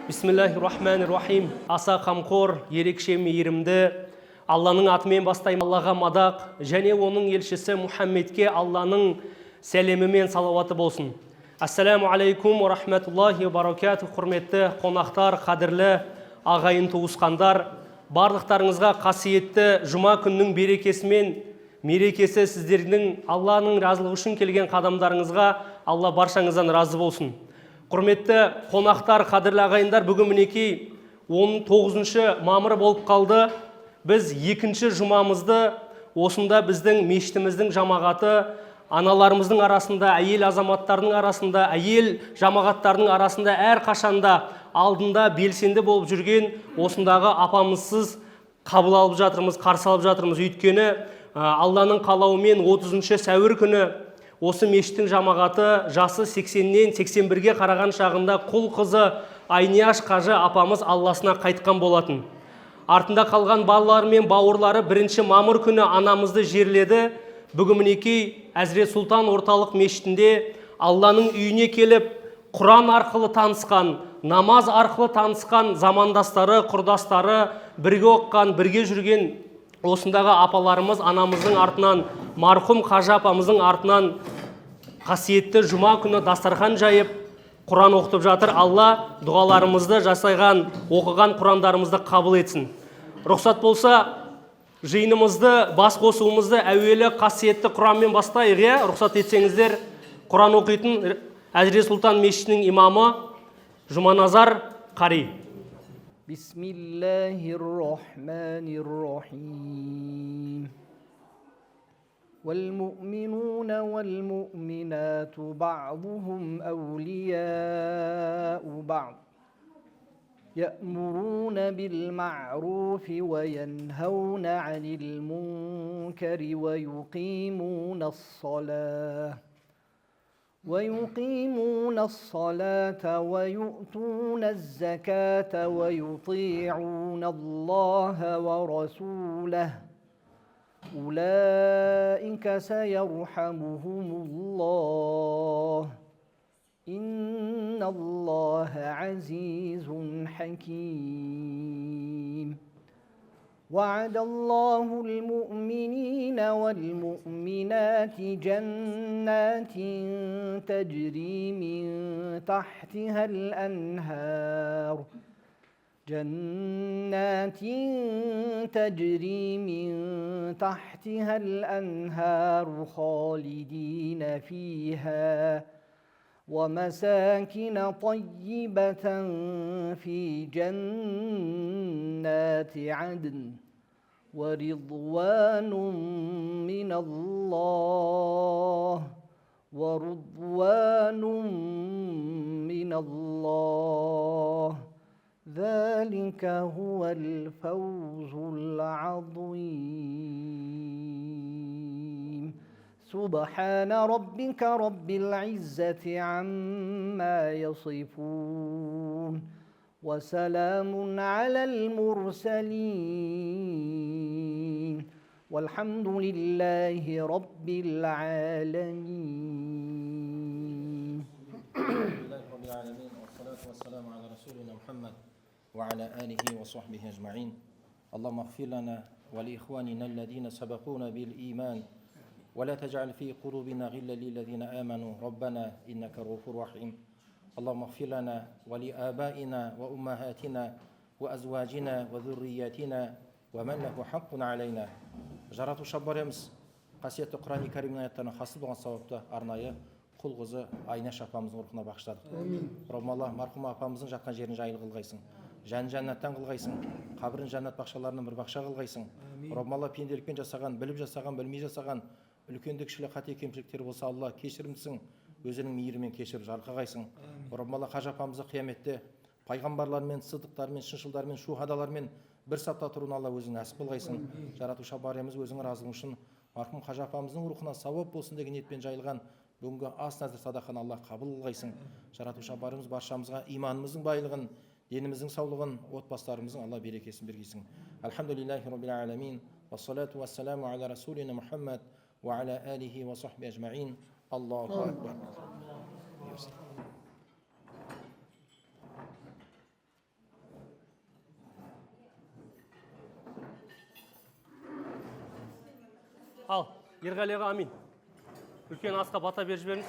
Бисмиллахир-рахманир-рахим. Аса қамқор, ерекше мейірімді Алланың атымен бастаймын. Аллаға мадақ және оның елшісі Мұхаммедке Алланың сәлемі мен салауаты болсын. Ассаламу алейкум ва рахматуллахи ва баракатух. Құрметті қонақтар, қадірлі ағайын туысқандар, барлықтарыңызға қасиетті жұма күннің берекесімен мерекесі сіздердің Алланың разылығы үшін келген қадамдарыңызға Алла баршаңыздан разы болсын. Құрметті қонақтар, қадірлі ағайындар, бүгін мінекей 19 мамыр болып қалды. Біз екінші жұмамызды осында біздің мешітіміздің жамағаты аналарымыздың арасында, әйел азаматтардың арасында, әйел жамағаттарының арасында әр қашанда алдында белсенді болып жүрген осындағы апамызсыз қабыл алып жатырмыз, қарсы алып жатырмыз. Өйткені Алланың қалауымен 30 сәуір күні осы мешіттің жамағаты жасы 80-нен 81-ге қараған шағында құл қызы Айнияш қажы апамыз Алласына қайтқан болатын. Артында қалған балалары мен бауырлары 1 мамыр күні анамызды жерледі. Бүгін мінекей Әзірет Сұлтан орталық мешітінде Алланың үйіне келіп, Құран арқылы танысқан, намаз арқылы танысқан замандастары, құрдастары, бірге оққан, бірге жүрген осындағы апаларымыз анамыздың артынан, марқұм қажы апамыздың артынан қасиетті жұма күні дастархан жайып, Құран оқытып жатыр. Алла дұғаларымызды жасайған, оқыған Құрандарымызды қабыл етсін. Рұқсат болса, жиынымызды, бас қосуымызды әуелі қасиетті Құранмен бастайық, рұқсат етсеңіздер. Құран оқитын Әзірет Сұлтан мешітінің имамы Жұманазар қари. Бисмиллахир-рахманир-рахим. والمؤمنون والمؤمنات بعضهم أولياء بعض يأمرون بالمعروف وينهون عن المنكر ويقيمون الصلاة ويؤتون الزكاة ويطيعون الله ورسوله أولئك سيرحمهم الله إن الله عزيز حكيم وعد الله المؤمنين والمؤمنات جنات تجري من تحتها الأنهار خالدين فيها ومساكن طيبة في جنات عدن ورضوان من الله ذلك هو الفوز العظيم سبحان ربك رب العزة عما يصفون وسلام على المرسلين والحمد لله رب العالمين. والصلاة والسلام على رسولنا محمد وعلى آله وصحبه أجمعين. اللهم اغفر لنا ولإخواننا الذين سبقونا بالإيمان ولا تجعل في قلوبنا غلا للذين آمنوا ربنا إنك رؤوف رحيم. اللهم اغفر لنا ولآبائنا وأمهاتنا وأزواجنا وذرياتنا ومن له حق علينا. Жаратушы барымыз қасиетті Құран-ы Кәрімнің аяттарына хасыл болған сауапты арнайы құл қызы Айнияш апамыздың рухына бағыштадық. Раббым Алла марқұм апамыздың жатқан жерін жайлы қылғайсың. жәннаттан қылғайсың, қабірін жәннат бақшаларынан бір бақша қылғайсың. Раббым Алла пенделікпен жасаған, біліп жасаған, білмей жасаған үлкенді кішілі қате кемшіліктер болса, Алла кешірімсің, өзінің мейірімен кешіріп жарқырғайсың. Раббым Алла қажы апамызды қияметте пайғамбарлармен, сыдықтармен, шыншылдармен, шухадалармен бір сапта тұруын Алла өзің нәсіп қылғайсың. Жаратушы бариямыз өзің разылың үшін марқұм қажы апамыздың рухына сауап болсын деген ниетпен жайылған бүгінгі ас нәзір садақаны Алла қабыл қылғайсың. Жаратушы барымыз баршамызға иманымыздың байлығын, деніміздің саулығын, отбасыларымыздың Алла берекесін бергейсің. Алхамдулиллахи раббил аламин. Вассалату вассаламу аля расулина Мухаммад ва аля алихи ва сахби ажмаин. Аллаху акбар. Ал, Ерғалиға амин. Үлкен асқа бата беріп жіберіңіз.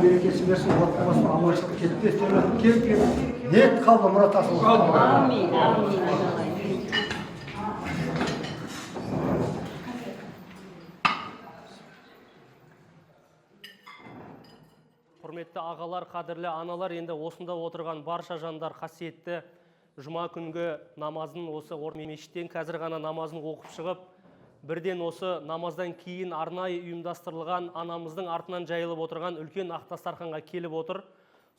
Берекесі берсін, отбасын аманшылық кетпес келіп ниет қалды мұрат асыл. Амин, амин. Құрметті ағалар, қадірлі аналар, енді осында отырған барша жандар қасиетті жұма күнгі намазын осы мешіттен қазір ғана намазын оқып шығып, бірден осы намаздан кейін арнайы ұйымдастырылған анамыздың артынан жайылып отырған үлкен ақ дастарханға келіп отыр.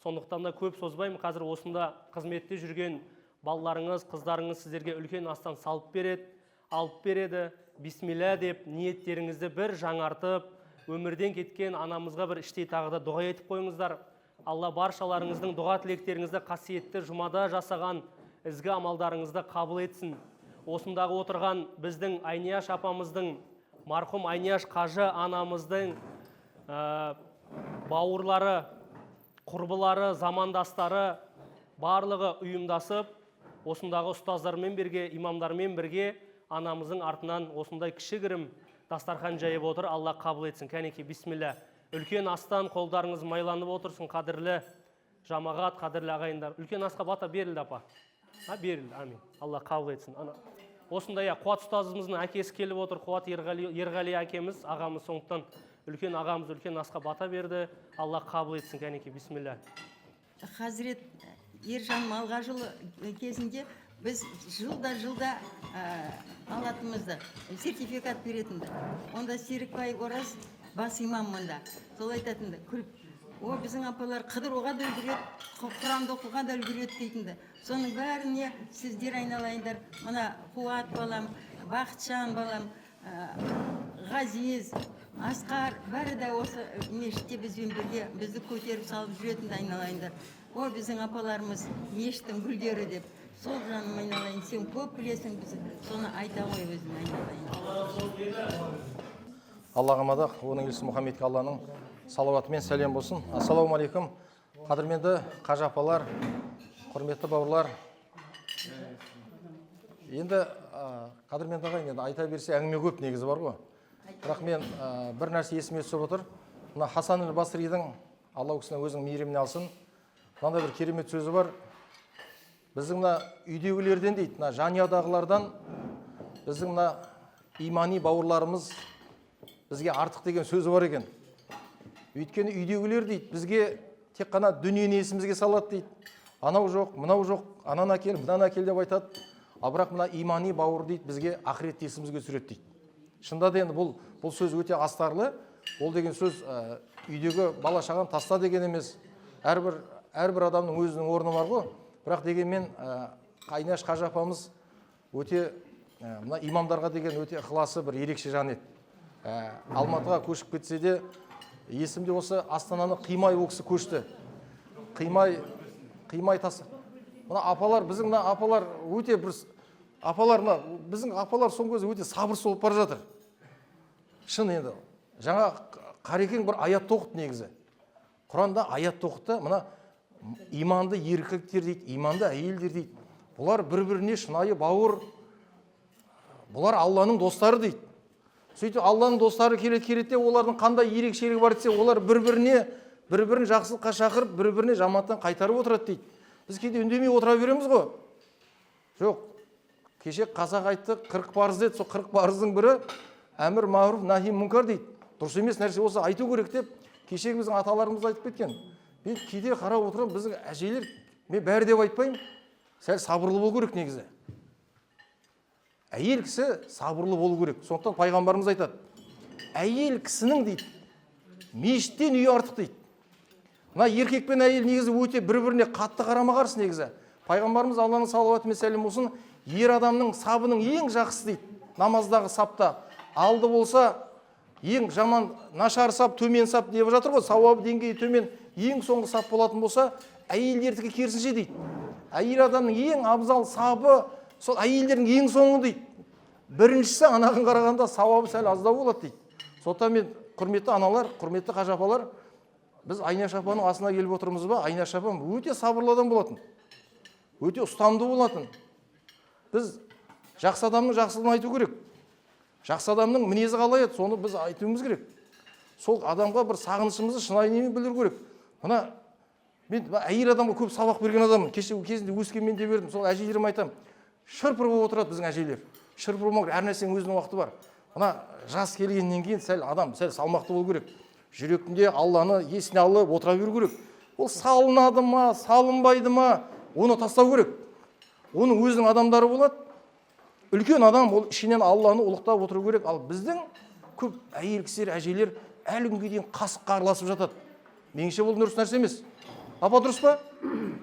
Сондықтан да көп созбаймын, қазір осында қызметте жүрген балаларыңыз, қыздарыңыз сіздерге үлкен астан салып береді, алып береді. Бисмилля деп ниеттеріңізді бір жаңартып, өмірден кеткен анамызға бір іштей тағы да дұға етіп қойыңыздар. Алла баршаларыңыздың дұға тілектеріңізді қасиетті жұмада жасаған ізгі амалдарыңызды қабыл етсін. Осындағы отырған біздің Айнияш апамыздың, марқұм Айнияш қажы анамыздың бауырлары, құрбылары, замандастары барлығы ұйымдасып, осындағы ұстаздармен бірге, имамдармен бірге анамыздың артынан осындай кішігірім дастархан жайып отыр. Алла қабыл етсін. Кәнеки, бисмилля. Үлкен астан қолдарыңыз майланып отырсын, қадірлі жамағат, қадірлі ағайындар. Үлкен асқа бата берілді, апа. Берілді, амин. Алла қабыл етсін. Осындай Қуат ұстазымыздың әкесі келіп отыр, Қуат Ерғали әкеміз, ағамыз, сондықтан үлкен ағамыз үлкен асқа бата берді. Алла қабыл етсін. Кәнеки, бисмилля. Хазірет Ержан Малғажұлы кезінде біз жылда алатымызды, сертификат беретінді. Онда Серікбай Ораз бас имам мұнда. Сол айтатынды, күліп, о, біздің апалар қыдыруға да үлгереді, Құранды оқуға да үлгереді дейтінді. Соның бәріне сіздер айналайындар. Мына Қуат балам, Бақытжан балам, Ғазиз, Асқар, бәрі де осы мешітте бізбен бірге бізді көтеріп салып жүретінді айналайындар. О, біздің апаларымыз мешіттің гүлдері деп. Сол жаным айналайын, сен көп білесің бізді, соны айта ғой өзім айналайын. Аллаға мадақ, оның елшісі Мұхаммедке Алланың салауатымен сәлем болсын. Ассаламу алейкум. Қадірменді қажы апалар, құрметті бауырлар. Енді қадірменді ағайын, енді айта берсе әңгіме көп негізі бар ғой. Бірақ мен бір нәрсе есіме түсіп отыр. Мына Хасан әл-Басридің, Алла кісінің өзінің мейіріміне алсын, мынандай бір керемет сөзі бар. Біздің мына үйдегілерден дейді, мына жанұядағылардан біздің мына имани бауырларымыз бізге артық деген сөзі бар екен. Өйткені үйдегілер дейді, бізге тек қана дүниені есімізге салады дейді. Анау жоқ, мынау жоқ, анан әкел, мынан әкел деп айтады. Ал бірақ мына имани бауыр дейді, бізге ақыретті есімізге түсіреді дейді. Шынында да енді бұл сөз өте астарлы. Ол деген сөз үйдегі бала шағаны таста деген емес. Әрбір адамның өзінің орны бар ғой. Бірақ дегенмен Айнияш қажы апамыз өте мына имамдарға деген өте ықыласы бір ерекше жан еді. Алматыға көшіп кетсе де, есімде осы Астананы Қимай ол кісі көшті. Қимай тасы. Мына апалар, біздің мына апалар өте бір біздің апалар соңғы кезде өте сабырсыз болып бара жатыр. Шын енді. Жаңа Қарекең бір аят оқыды негізі. Құранда аят оқыды. Мына иманды еркектер дейді, иманды әйелдер дейді. Бұлар бір-біріне шынайы бауыр. Бұлар Алланың достары дейді. Сөйтіп Алланың достары келеді де, олардың қандай ерекшелігі бар десе, олар бір-бірін жақсылыққа шақырып, бір-біріне жамандықтан қайтарып отырады дейді. Біз кейде үндемей отыра береміз ғой. Жоқ. Кеше қазақ айтты, 40 парыз деді, сол 40 парыздың бірі әмір маруф нахи мұнкар дейді. Дұрыс емес нәрсе осы айту керек деп, кешегі біздің аталарымыз айтып кеткен. Мен кейде қарап отырамын, біздің әжелер, мен бәрі деп айтпаймын, сәл сабырлы болу керек негізі. Әйел кісі сабырлы болу керек. Сондықтан пайғамбарымыз айтады, әйел кісінің дейді, мешіттен үй артық дейді. Мына еркек пен әйел негізі өте бір-біріне қатты қарама-қарсы негізі. Пайғамбарымыз Алланың салауаты мен сәлемі болсын, ер адамның сабының ең жақсысы дейді. Намаздағы сапта алды болса, ең жаман нашар сап, төмен сап деп жатыр ғой, сауабы деңгейі төмен, ең соңғы сап болатын болса, әйелдердікі керісінше дейді. Әйел адамның ең абзал сабы сол әйелдердің ең соңы дейді. Біріншісі анағын қарағанда сауабы сәл аздау болады дейді. Сондықтан мен, құрметті аналар, құрметті қажы апалар, біз Айнаш апаның асына келіп отырмыз ба? Айнаш апам өте сабырлы адам болатын, өте ұстамды болатын. Біз жақсы адамның жақсылығын айту керек. Жақсы адамның мінезі қалай еді, соны біз айтуымыз керек. Сол адамға бір сағынышымызды шынайы немен білдіру керек. Мына мен әйел адамға көп сабақ берген адаммын. Кеше кезінде өскенменде бердім. Сол әжелерім айтам, шырпыр болып отырады біздің әжелер. Шырпыр болмау керек, әр нәрсенің өзінің уақыты бар. Мына жас келгеннен кейін сәл адам сәл салмақты болу керек. Жүрегінде Алланы есіне алып отыра беру керек. Ол салынады ма, салынбайды ма, оны тастау керек. Оның өзінің адамдары болады. Үлкен адам ол ішінен Алланы ұлықтап отыру керек. Ал біздің көп әйел кісілер, әжелер әлі күнге дейін қасыққа араласып жатады. Меніңше бұл дұрыс нәрсе емес. Апа, дұрыс па?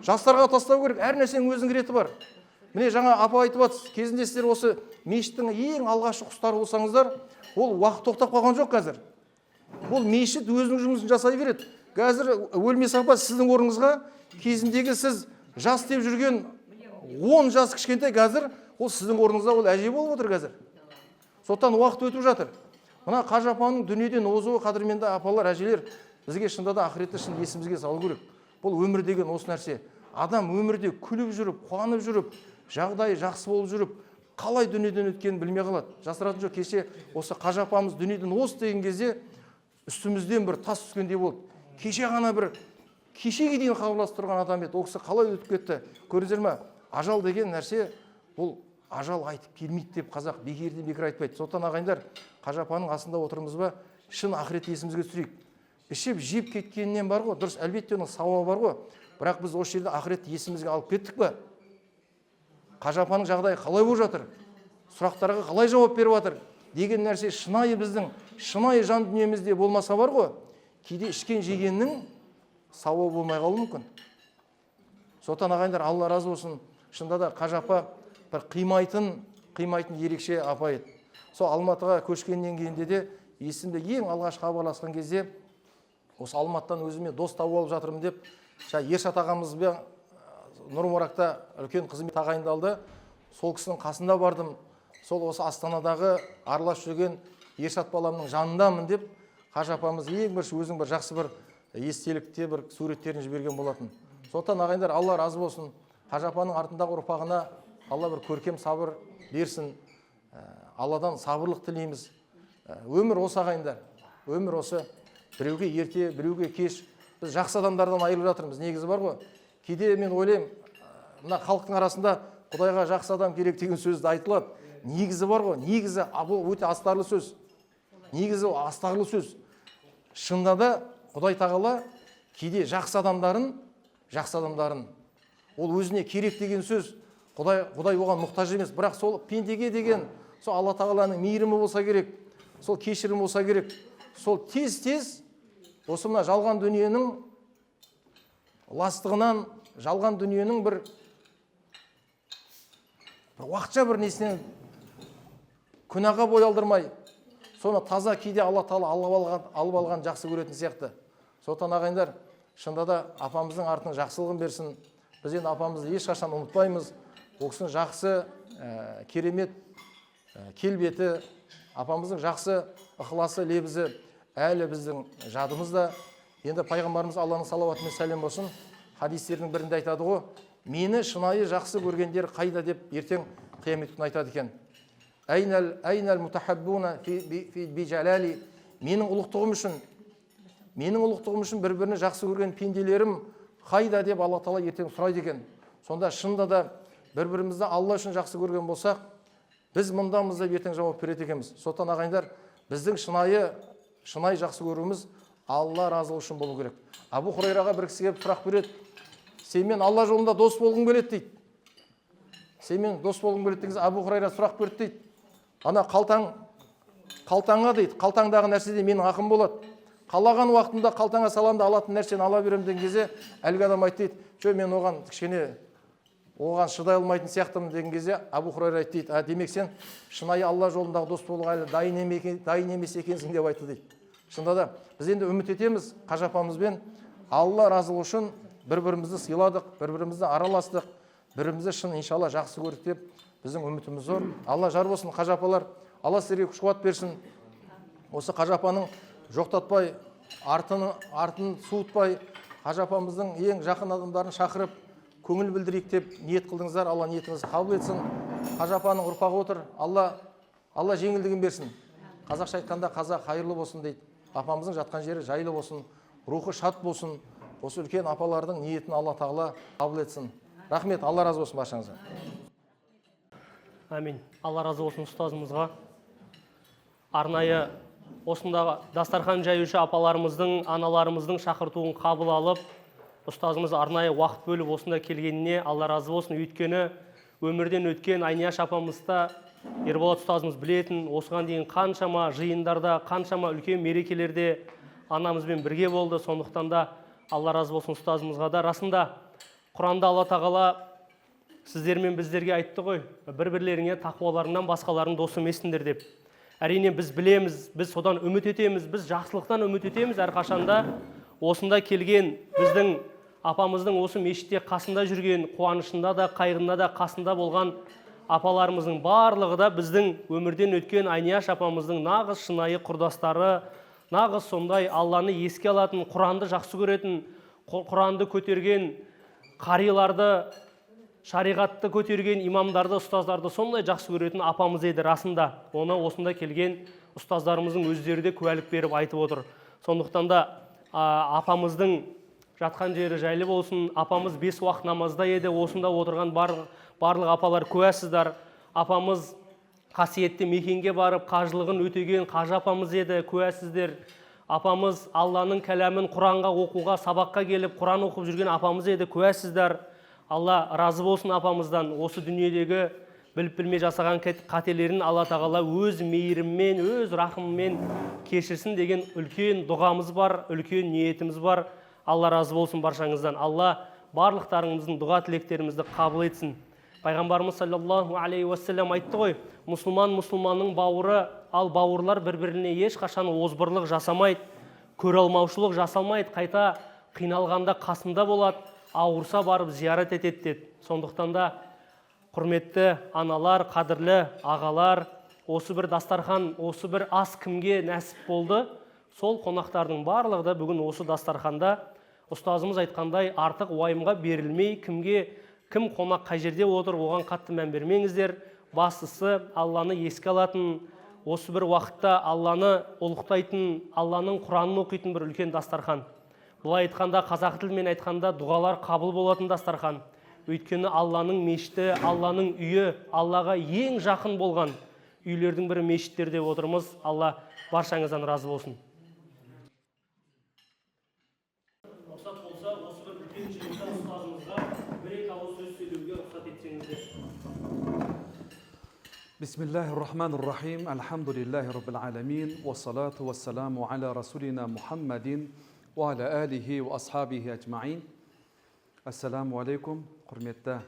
Жастарға тастау керек. Әр нәрсенің өзінің реті бар. Міне жаңа апа айтып жатсыз, кезінде сіздер осы мешіттің ең алғашқы құстары болсаңыздар, ол уақыт тоқтап қалған жоқ қазір. Ол мешіт өзінің жұмысын жасай береді. Қазір өлмес апа, сіздің орныңызға кезіндегі сіз жас деп жүрген 10 жас кішкентай, қазір ол сіздің орныңызда ол әже болып отыр қазір. Сондықтан уақыт өтіп жатыр. Мына қажы апаның дүниеден озуы, қадірменді апалар, әжелер, бізге шында да ақыретті шын есімізге салу керек. Бұл өмір деген осы нәрсе. Адам өмірде күліп жүріп, қуанып жүріп, жағдайы жақсы болып жүріп, қалай дүниеден өткенін білмей қалады. Жасыратын жоқ, кеше осы қажы апамыз дүниеден озды деген кезде үстімізден бір тас түскендей болды. Кеше ғана бір кешеге дейін хабарласып тұрған адам еді. Ол кісі қалай өтіп кетті. Көрдіңіздер ме? Ажал деген нәрсе, ол ажал айтып келмейді деп қазақ бекерден бекер айтпайды. Сондықтан ағайындар, қажы апаның асында отырмыз ба, шын ақырет есімізге түсірейік. Ішіп жеп кеткеннен бар ғой, дұрыс, әлбетте оның сауабы бар ғой. Бірақ біз осы жерде ақыретті есімізге алып кеттік па? Қажы апаның жағдайы қалай болып жатыр? Сұрақтарға қалай жауап беріп жатыр? Деген нәрсе шынайы біздің шынайы жан дүниемізде болмаса бар ғой, кейде ішкен жегеннің сауабы болмай қалуы мүмкін. Сондықтан ағайындар, Алла разы болсын. Шында да қажы апа бір қимайтын ерекше апа еді. Сол Алматыға көшкеннен кейінде де есімде ең алғаш хабарласқан кезде осы Алматыдан өзіме дос тауып алып жатырмын деп, Ершат ағамызбен Нұр-Маракта үлкен қызмет тағайындалды. Сол кісінің қасында бардым. Сол осы Астанадағы аралас жүрген Ершат баламның жанындамын деп, қажы апамыз ең бірінші өзінің бір жақсы бір естелікте бір суреттерін жіберген болатын. Сондықтан ағайындар, Алла разы болсын. Қажы апаның артындағы ұрпағына Алла бір көркем сабыр берсін. Алладан сабырлық тілейміз. Өмір осы ағайындар. Өмір осы. Біреуге ерте, біреуге кеш. Біз жақсы адамдардан айырылып жатырмыз. Негізі бар ғой. Кейде мен ойлаймын, мына халықтың арасында Құдайға жақсы адам керек деген сөзді айтылады. Негізі бар ғой. Негізі бұл өте астарлы сөз. Негізі астарлы сөз. Шында да Құдай тағала кейде жақсы адамдарын ол өзіне керек деген сөз. Құдай оған мұқтаж емес. Бірақ сол пендеге деген сол Алла тағаланың мейірімі болса керек, сол кешірім болса керек. Сол тез осы мына жалған дүниенің ластығынан, жалған дүниенің бір уақытша бір несінен күнәға бой алдырмай, соны таза кейде Алла тағала алып алған жақсы көретін сияқты. Сондықтан ағайындар, шында да апамыздың артына жақсылығын берсін. Біз енді апамызды ешқашан ұмытпаймыз. Ол кісінің жақсы, керемет келбеті, апамыздың жақсы ықыласы, лебізі әлі біздің жадымызда. Енді пайғамбарымыз Алланың салауаты мен сәлем болсын, хадистердің бірінде айтады ғой, мені шынайы жақсы көргендер қайда деп ертең қиямет күні айтады екен. Айнал мутахаббуна фи жалали. Менің ұлықтығым үшін бір-біріне жақсы көрген пенделерім қайда деп Алла тағала ертең сұрайды екен. Сонда шында да бір-бірімізді Алла үшін жақсы көрген болсақ, біз мұндамыз деп ертең жауап береді екенбіз. Сондықтан ағайындар, біздің шынайы жақсы көруіміз Алла разылығы үшін болу керек. Абу Хурайраға бір кісі келіп сұрақ береді. Сенмен Алла жолында дос болғың келеді дейді. Сенмен дос болғың келеді деген Абу Хурайра сұрақ берді дейді. Ана қалтаңа дейді, қалтаңдағы нәрседе менің ақым болады. Қалаған уақытында қалтаңа саламда алатын нәрсені ала беремін деген кезде әлгі адам айтты дейді, "Жо, мен оған шыдай алмайтын сияқтымын" деген кезде Абу Хурайра айтты дейді, "Демек сен шынайы Алла жолындағы дос болуға әлі дайын емес екенсің" деп айтты дейді. Шынында да біз енді үміт етеміз Қажы апамызбен Алла разылығы үшін бір-бірімізді сыйладық, бір-бірімізді араластық, бірімізді шын иншалла жақсы көрдік деп біздің үмітіміз зор. Алла жар болсын Қажы апалар, Алла сіздерге күш қуат берсін. Осы Қажы апаның жоқтатпай, артын суытпай, Қажы апамыздың ең жақын адамдарын шақырып, көңіл білдірейік деп ниет қылдыңыздар. Алла ниетіңізді қабыл етсін. Қажы апаның ұрпағы отыр. Алла жеңілдігін берсін. Қазақша айтқанда қазақ хайырлы болсын дейді. Апамыздың жатқан жері жайлы болсын, рухы шат болсын. Осы үлкен апалардың ниетін Алла тағала қабыл етсін. Рахмет, Алла разы болсын баршаңызға. Амин. Алла разы болсын ұстазымызға. Арнайы осындағы дастархан жаюшы апаларымыздың, аналарымыздың шақыртуын қабыл алып, ұстазымыз арнайы уақыт бөліп осында келгеніне Алла разы болсын. Өйткені өмірден өткен Айнияш апамызда Ерболат ұстазымыз білетін, осыған дейін қаншама жиындарда, қаншама үлкен мерекелерде анамызбен бірге болды. Сондықтан да Алла разы болсын ұстазымызға да. Расында Құранда Алла тағала сіздер мен біздерге айтты ғой, бір-бірлеріңе тақуаларыңнан басқаларың дос емессіңдер деп. Әрине біз білеміз, біз содан үміт етеміз, біз жақсылықтан үміт етеміз әрқашанда. Осында келген біздің апамыздың осы мешітте қасында жүрген, қуанышында да, қайғында да қасында болған апаларымыздың барлығы да біздің өмірден өткен Айнияш апамыздың нағыз шынайы құрдастары, нағыз сондай Алланы еске алатын, Құранды жақсы көретін, Құранды көтерген қариларды, шариғатты көтерген имамдарды, ұстаздарды сондай жақсы көретін апамыз еді расында. Оны осында келген ұстаздарымыздың өздері де куәлік беріп айтып отыр. Сондықтан да апамыздың жатқан жері жайлы болсын. Апамыз 5 уақыт намазда еді. Осында отырған барлық апалар куәсіздер. Апамыз қасиетті мекенге барып қажылығын өтеген Қажы апамыз еді, куәсіздер. Апамыз Алланың кәләмін Құранға оқуға, сабаққа келіп Құран оқып жүрген апамыз еді, куәсіздер. Алла разы болсын апамыздан. Осы дүниедегі біліп-білмей жасаған қателерін Алла тағала өз мейіріммен, өз рахымымен кешірсін деген үлкен дұғамыз бар, үлкен ниетіміз бар. Алла разы болсын баршаңыздан. Алла барлықтарыңыздың дұға тілектерімізді қабыл етсін. Пайғамбарымыз саллаллаху алейхи уассалам айтты ғой, мұсылманның бауыры, ал бауырлар бір-біріне ешқашан озбырлық жасамайды, көре алмаушылық жасалмайды, қайта қиналғанда қасында болады, ауырса барып зиярат етеді деді. Сондықтан да құрметті аналар, қадірлі ағалар, осы бір дастархан, осы бір ас кімге нәсіп болды? Сол қонақтардың барлығы да бүгін осы дастарханда ұстазымыз айтқандай артық уайымға берілмей, кім қонақ қай жерде отыр, оған қатты мән бермеңіздер. Бастысы Алланы еске алатын, осы бір уақытта Алланы ұлықтайтын, Алланың Құранын оқитын бір үлкен дастархан. Бұлай айтқанда, қазақ тілімен айтқанда дұғалар қабыл болатын дастархан. Өйткені Алланың мешіті, Алланың үйі, Аллаға ең жақын болған үйлердің бірі мешіттерде отырмыз. Алла баршаңыздан разы болсын. Рұқсат болса, осы бір үлкен жиында ұстазымызға бір-екі ауыз сөз сөйлеуге рұқсат етсеңіздер. Бисмиллахир-рахманир-рахим. Алхамдулиллахи раббил аламин. Уассалату вассаламу аля расулина Мухаммадин ва аля алихи ва асхабихи аджмаин. Ассаламу алейкум. Құрметті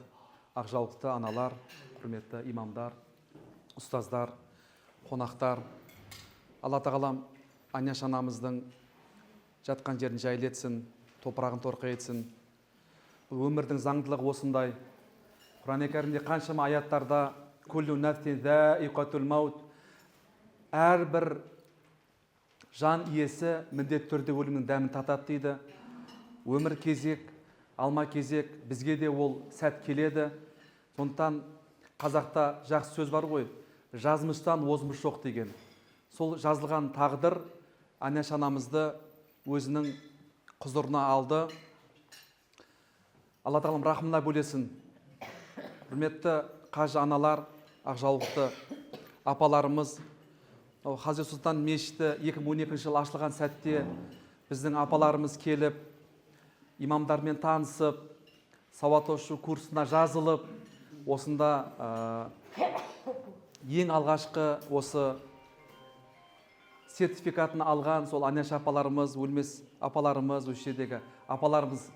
ақжалықты аналар, құрметті имамдар, ұстаздар, қонақтар. Алла тағалам Айнияш анамыздың жатқан жерін жайлетсін, топырағын торқа етсін. Бұл өмірдің заңдылығы осындай. Құран-ы Кәрімде қаншама аяттарда күллу нафсин заиқатул маут, әрбір жан иесі міндетті түрде өлімнің дәмін татады дейді. Өмір кезек, алма кезек, бізге де ол сәт келеді. Сондықтан қазақта жақсы сөз бар ғой, жазмыштан озмыш жоқ деген. Сол жазылған тағдыр Айнияш анамызды өзінің құзырына алды. Алла тағалам рахымына бөлесін. Құрметті қажы аналар, ақжаулықты апаларымыз, Хазірет Сұлтан мешіті 2012 жыл ашылған сәтте біздің апаларымыз келіп, имамдармен танысып, сауат ашу курсына жазылып, осында ең алғашқы осы сертификатын алған сол Аняш апаларымыз, өлмес апаларымыз, осы жердегі апаларымыз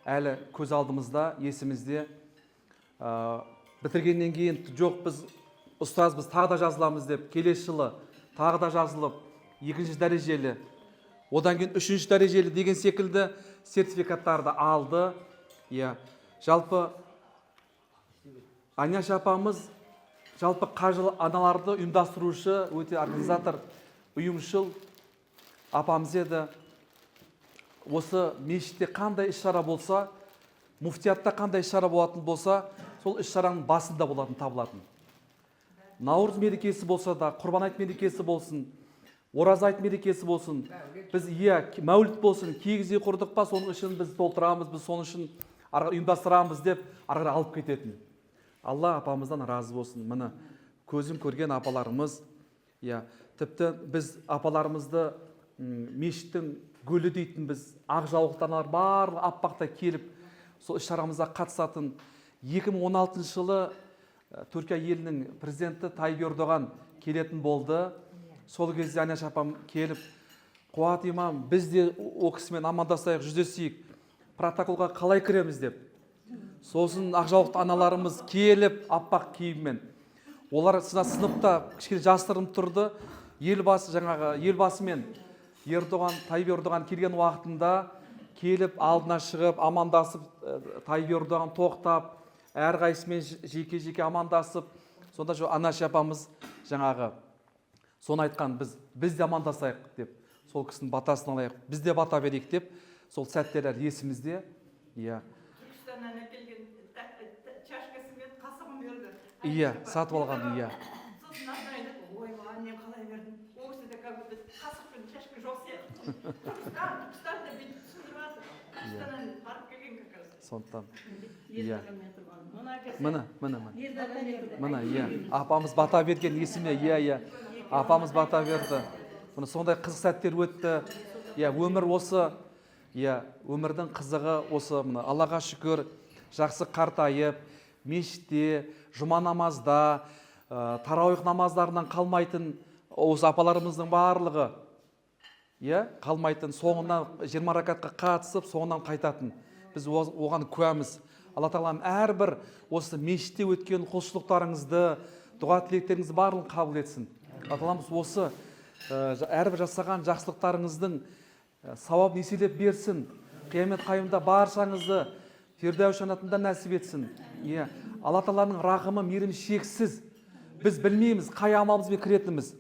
әлі көз алдымызда, есімізде. Бітіргеннен кейін жоқ, біз ұстаз, біз тағы да жазыламыз деп, келесі жылы тағы да жазылып, 2-ші дәрежелі, одан кейін 3-ші дәрежелі деген секілді сертификаттарды алды. Жалпы Аняш апамыз жалпы қажылы аналарды ұйымдастырушы, өте организатор, ұйымшыл апамыз еді. Осы мешітте қандай іс-шара болса, муфтиятта қандай іс-шара болатын болса, сол іс-шараның басында болатын, табылатын. Наурыз мерекесі болса да, Құрбан айт мерекесі болсын, ораза айт мерекесі болсын, біз мәуліт болсын, киіз үй құрдық па, соның үшін біз толтырамыз, біз соның үшін ұйымдастырамыз деп арғы алып кететін. Алла апамыздан разы болсын. Міне көзім көрген апаларымыз, тіпті біз апаларымызды мешіттің гүлі дейтін, біз ақ жаулықтар барлығы аппақта келіп, сол іс-шарамызға қатысатын. 2016 жылы Түркия елінің президенті Тайып Ердоған келетін болды. Сол кезде Аняш апам келіп, қуат имам, біз де о кісімен амандасайық, жүздесейік, протоколға қалай кіреміз деп. Сосын ақ жаулықты аналарымыз келіп, аппақ киіммен. Олар сыныпта кішкене жастырынып тұрды. Елбасы мен Тайып Ердоған келген уақытында келіп, алдына шығып, амандасып, Тайып Ердоған тоқтап, әрқайсымен жеке-жеке амандасып, сонда Аняш апамыз соны айтқан, біз де амандасайық деп, сол кісінің батасын алайық, біз де бата берейік деп, сол сәттерлер есімізде. Түркістаннан әкелген чашкасымен қасығын берді. Сатып алған, Сосын ардайды, ойма, мен қалай бердім? Ол кісі де как будто қасық пен чашка жоқ сияқты. Түркістан да бүйтіп түсіндіріп жатыр. Түркістаннан барып келген как раз. Сондықтан. Апамыз бата берген есіме, апамыз бата берді. Сондай қызық сәттер өтті. Өмір осы, өмірдің қызығы осы, Аллаға шүкір, жақсы қартайып, мешітте, жұма намазда, тарауих намаздарынан қалмайтын осы апаларымыздың барлығы, қалмайтын, соңынан 20 ракатқа қатысып, соңынан қайтатын. Біз оған куәміз. Алла тағалам әрбір осы мешітте өткен құлшылықтарыңызды, дұға тілектеріңізді барлығын қабыл етсін. Алла тағалам осы әрбір жасаған жақсылықтарыңыздың сауабын еселеп берсін. Қиямет қайымда баршаңызды Фирдәус жәннатында нәсіп етсін. Алла тағаланың рахымы, мейірімі шексіз. Біз білмейміз қай амалымызбен кіретініміз.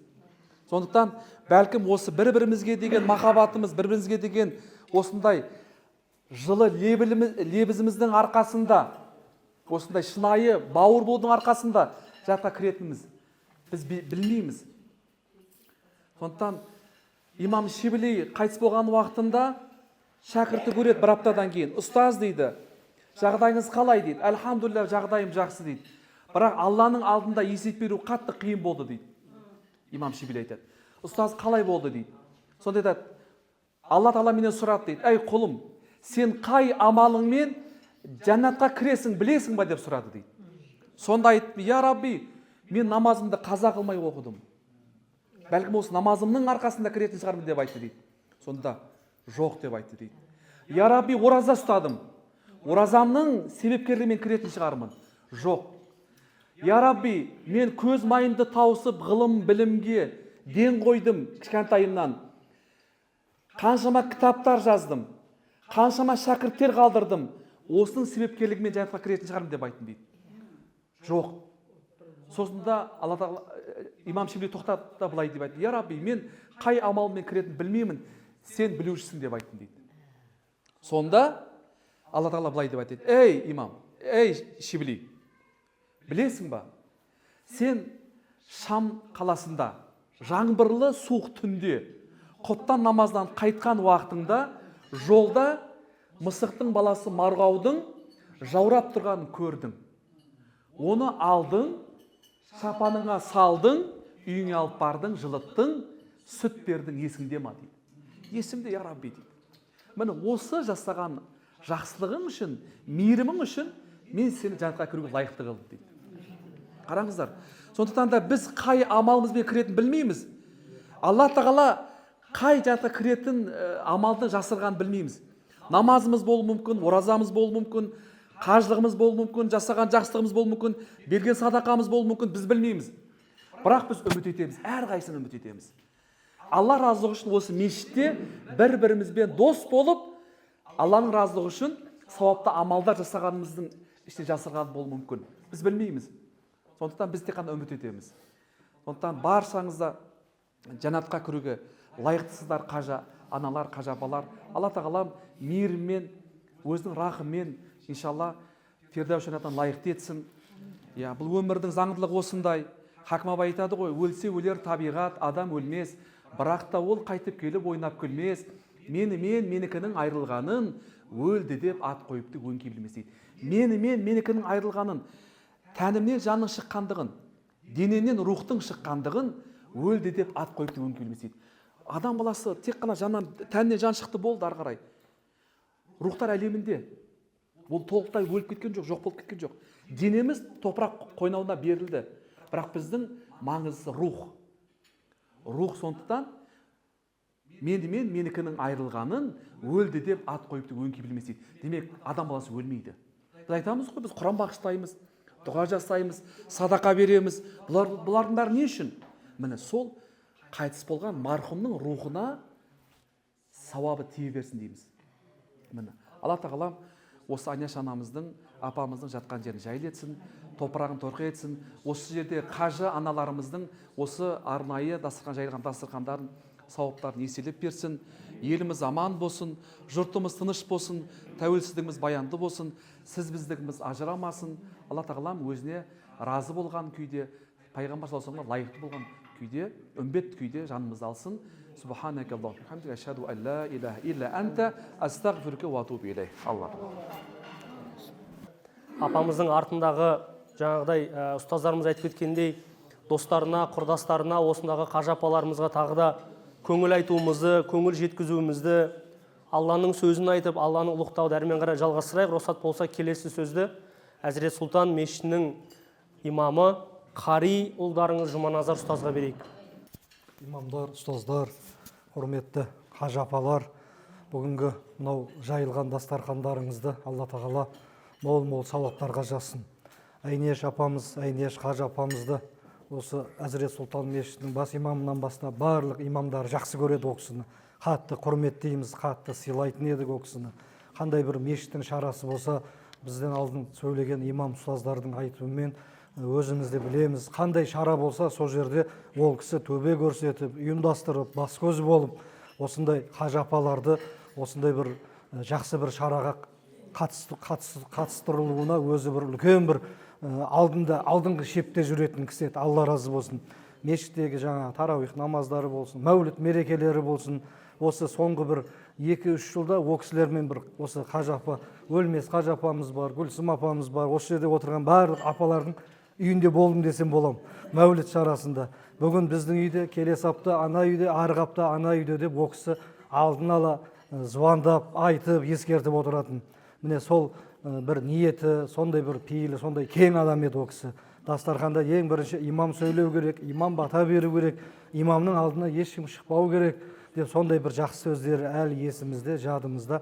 Сондықтан бәлкім осы бір-бірімізге деген махаббатымыз, бір-бірімізге деген осындай жылы лебізіміздің арқасында, осындай шынайы бауыр болудың арқасында жатқа кіретініміз. Біз білмейміз. Сондықтан имам Шибли қайтыс болған уақытында шәкірті көреді бір аптадан кейін. Ұстаз дейді, жағдайыңыз қалай дейді. Әлхамдулилля, жағдайым жақсы дейді. Бірақ Алланың алдында есеп беру қатты қиын болды дейді. Имам Шибли айтады. Ұстаз қалай болды дейді. Сонда айтады, Алла тағала менен сұрады дейді. Әй құлым, сен қай амалыңмен жәннатқа кіресің, білесің ба деп сұрады дейді. Сонда айтты, я Рабби, мен намазымды қаза қылмай оқыдым. Бәлкім осы намазымның арқасында кіретін шығармын деп айтты дейді. Сонда жоқ деп айтты дейді. Я Рабби, ораза ұстадым. Оразамның себепкерлігімен кіретін шығармын. Жоқ. Я Рабби, мен көз майымды тауысып ғылым, білімге ден қойдым кішкентайымнан. Қаншама кітаптар жаздым. Қаншама шәкірттер қалдырдым. Осының себепкерлігімен жәннатқа кіретін шығармын деп айттым дейді. Жоқ. Сосын Алла тағала имам Шибли тоқтап та былай деп айтты. Я Рабби, мен қай амалмен кіретін білмеймін, сен білушісің деп айттым дейді. Сонда Алла тағала былай деп айтты. Ей имам, ей Шибли, білесің ба? Сен Шам қаласында жаңбырлы суық түнде құптан намаздан қайтқан уақытыңда жолда мысықтың баласы марғаудың жаурап тұрғанын көрдің. Оны алдың, шапаныңа салдың, үйіңе алып бардың, жылыттың, сүт бердің, есіңде ма дейді. Есімде, я Рабби дейді. міне осы жасаған жақсылығың үшін, мейірімің үшін мен сені жәннатқа кіруге лайықты қылдым дейді. Қараңыздар, сондықтан да біз қай амалымызбен кіретінін білмейміз. Алла тағала қай жәннатқа кіретін амалды жасырғанын білмейміз. Намазымыз болуы мүмкін, оразамыз болуы мүмкін, қажылығымыз болуы мүмкін, жасаған жақсылығымыз болуы мүмкін, берген садақамыз болуы мүмкін, біз білмейміз. Бірақ біз үміт етеміз, әрқайсысын үміт етеміз. Алла разылығы үшін осы мешітте бір-бірімізбен дос болып, Алланың разылығы үшін сауапты амалдар жасағанымыздың іште жасырған болуы мүмкін. Біз білмейміз. Сондықтан біз тек қана үміт етеміз. Сондықтан баршаңызда жәннатқа кіруге лайықтысыздар, қажа аналар, қажа апалар. Алла тағалам мейіріммен, өзінің рахыммен, иншалла, Фирдәус жәннатын лайықты етсін. Бұл өмірдің заңдылығы осындай. Хакім абай айтады ғой, өлсе өлер табиғат, адам өлмес, бірақ та ол қайтып келіп ойнап күлмес. Менікінің айырылғанын өлді деп ат қойыпты өңкей білмес дейді. Менікінің айырылғанын, тәнімнен жанның шыққандығын, денемнен рухтың шыққандығын өлді деп ат қойыпты өңкей білмес дейді. Адам баласы тек қана тәннен жан шықты болды ары қарай. Рухтар әлемінде бұл толықтай өліп кеткен жоқ болып кеткен жоқ. Денеміз топырақ қойнауына берілді. Бірақ біздің маңыздысы рух. Рух сондықтан менікінің айырылғанын өлді деп ат қойыпты өңкей білмес дейді. Демек, адам баласы өлмейді. Біз айтамыз ғой, біз Құран бағыштаймыз, дұға жасаймыз, садақа береміз. Бұлардың бәрі не үшін? Міне сол қайтыс болған марқұмның рухына сауабы тие берсін дейміз. Міне, Алла тағала осы Аняш анамыздың, апамыздың жатқан жерін жайлетсін, топырағын торқа етсін. Осы жерде қажы аналарымыздың осы арнайы дастархан жайылған дастархандарын, сауаптарын еселеп берсін. Еліміз аман болсын, жұртымыз тыныш болсын, тәуелсіздігіміз баянды болсын, сіз біздігіміз ажырамасын. Алла тағалам өзіне разы болған күйде, пайғамбар саллаллаху алейхи лайықты болған күйде, үмбет күйде жанымызды алсын. Субханака Аллахумма хамдика ашхаду ан ла илаха илля анта астағфирука ва атубу илейк. Алла. Апамыздың артындағы жаңағыдай ұстаздарымыз айтып кеткендей, достарына, құрдастарына, осындағы қажы апаларымызға тағы да көңіл айтуымызды, көңіл жеткізуімізді, Алланың сөзін айтып, Алланың ұлықтауды әрмен қарай жалғастырайық. Рұқсат болса, келесі сөзді Әзірет Сұлтан мешітінің имамы Қари ұлдарыңыз Жұманазар ұстазға берейік. Имамдар, ұстаздар, құрметті қажы апалар, бүгінгі мынау жайылған дастархандарыңызды Алла тағала мол-мол сауаптарға жазсын. Айнеш апамыз, Айнеш қажы апамызды осы Әзірет Сұлтан мешітінің бас имамынан бастап барлық имамдар жақсы көреді ол кісіні. Қатты құрметтейміз, қатты сыйлайтын едік ол кісіні. Қандай бір мешіттің шарасы болса, бізден алдын сөйлеген имам ұстаздардың айтуымен өзіміз де білеміз. Қандай шара болса, сол жерде ол кісі төбе көрсетіп, ұйымдастырып, бас көз болып, осындай қажы апаларды осындай бір жақсы бір шараға қатыстырылуына өзі бір үлкен бір алдыңғы шепте жүретін кісі еді. Алла разы болсын. Мешіттегі жаңа тарауих намаздары болсын, мәуліт мерекелері болсын, осы соңғы бір 2-3 жылда ол кісілермен бір осы қажы апа, өлмес қажы апамыз бар, Гүлсім апамыз бар, осы жерде отырған барлық апалардың үйінде болдым десем болам. Мәуліт шарасында. Бүгін біздің үйде, келесі апта ана үйде, арғы апта ана үйде деп ол кісі алдын ала звондап, айтып, ескертіп отыратын. Міне сол бір ниеті, сондай бір пейілі, сондай кең адам еді ол кісі. Дастарханда ең бірінші имам сөйлеу керек, имам бата беру керек, имамның алдына ешкім шықпау керек деп сондай бір жақсы сөздері әлі есімізде, жадымызда.